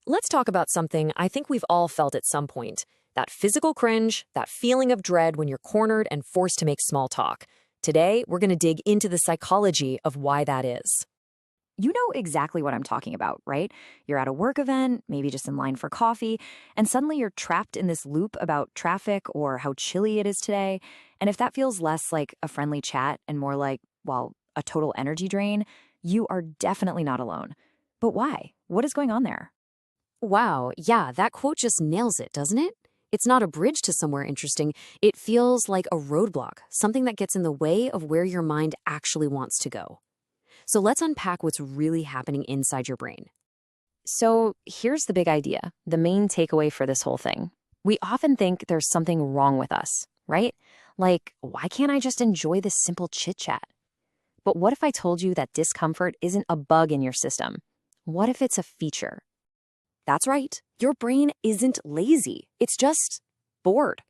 let's talk about something I think we've all felt at some point. That physical cringe, that feeling of dread when you're cornered and forced to make small talk. Today, we're going to dig into the psychology of why that is. You know exactly what I'm talking about, right? You're at a work event, maybe just in line for coffee, and suddenly you're trapped in this loop about traffic or how chilly it is today. And if that feels less like a friendly chat and more like, well, a total energy drain, you are definitely not alone. But why? What is going on there? Wow, yeah, that quote just nails it, doesn't it? It's not a bridge to somewhere interesting. It feels like a roadblock, something that gets in the way of where your mind actually wants to go. So let's unpack what's really happening inside your brain. So here's the big idea, the main takeaway for this whole thing. We often think there's something wrong with us, right? Like, why can't I just enjoy this simple chit chat? But what if I told you that discomfort isn't a bug in your system? What if it's a feature? That's right. Your brain isn't lazy. It's just bored.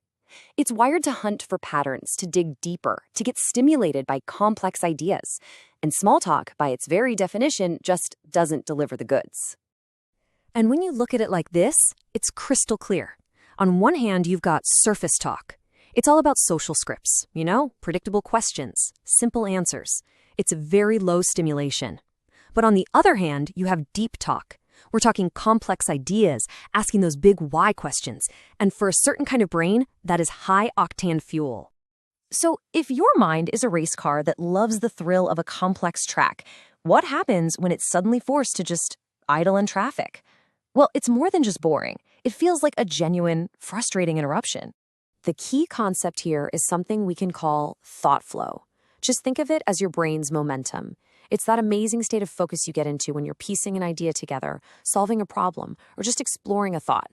It's wired to hunt for patterns, to dig deeper, to get stimulated by complex ideas. And small talk, by its very definition, just doesn't deliver the goods. And when you look at it like this, it's crystal clear. On one hand, you've got surface talk. It's all about social scripts, predictable questions, simple answers. It's very low stimulation. But on the other hand, you have deep talk. We're talking complex ideas, asking those big why questions. And for a certain kind of brain, that is high-octane fuel. So if your mind is a race car that loves the thrill of a complex track, what happens when it's suddenly forced to just idle in traffic? Well, it's more than just boring. It feels like a genuine, frustrating interruption. The key concept here is something we can call thought flow. Just think of it as your brain's momentum. It's that amazing state of focus you get into when you're piecing an idea together, solving a problem, or just exploring a thought.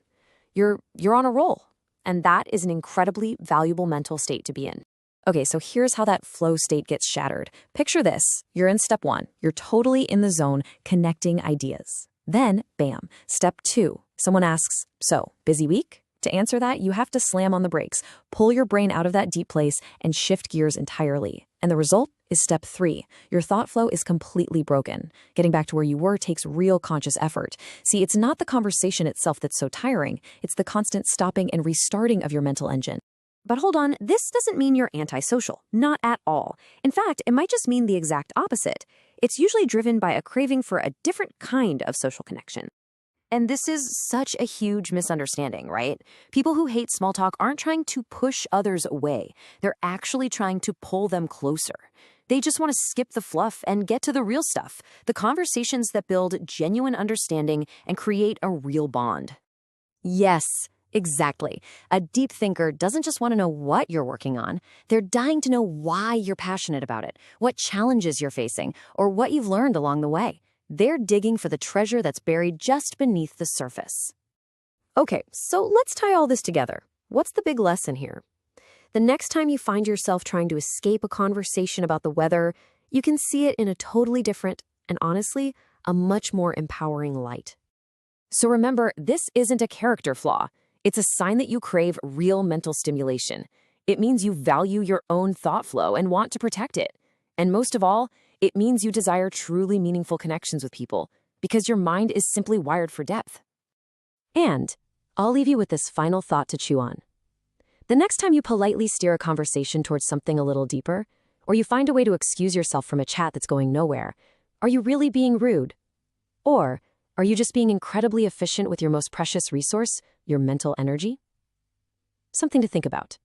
You're on a roll, and that is an incredibly valuable mental state to be in. Okay, so here's how that flow state gets shattered. Picture this. You're in step 1. You're totally in the zone, connecting ideas. Then, bam, step 2. Someone asks, so, busy week? To answer that, you have to slam on the brakes, pull your brain out of that deep place, and shift gears entirely. And the result is step 3. Your thought flow is completely broken. Getting back to where you were takes real conscious effort. See, it's not the conversation itself that's so tiring. It's the constant stopping and restarting of your mental engine. But hold on, this doesn't mean you're antisocial. Not at all. In fact, it might just mean the exact opposite. It's usually driven by a craving for a different kind of social connection. And this is such a huge misunderstanding, right? People who hate small talk aren't trying to push others away. They're actually trying to pull them closer. They just want to skip the fluff and get to the real stuff, the conversations that build genuine understanding and create a real bond. Yes, exactly. A deep thinker doesn't just want to know what you're working on. They're dying to know why you're passionate about it, what challenges you're facing, or what you've learned along the way. They're digging for the treasure that's buried just beneath the surface. Okay, so let's tie all this together. What's the big lesson here? The next time you find yourself trying to escape a conversation about the weather, you can see it in a totally different, and honestly, a much more empowering light. So remember, this isn't a character flaw. It's a sign that you crave real mental stimulation. It means you value your own thought flow and want to protect it. And most of all, it means you desire truly meaningful connections with people because your mind is simply wired for depth. And I'll leave you with this final thought to chew on. The next time you politely steer a conversation towards something a little deeper, or you find a way to excuse yourself from a chat that's going nowhere, are you really being rude? Or are you just being incredibly efficient with your most precious resource, your mental energy? Something to think about.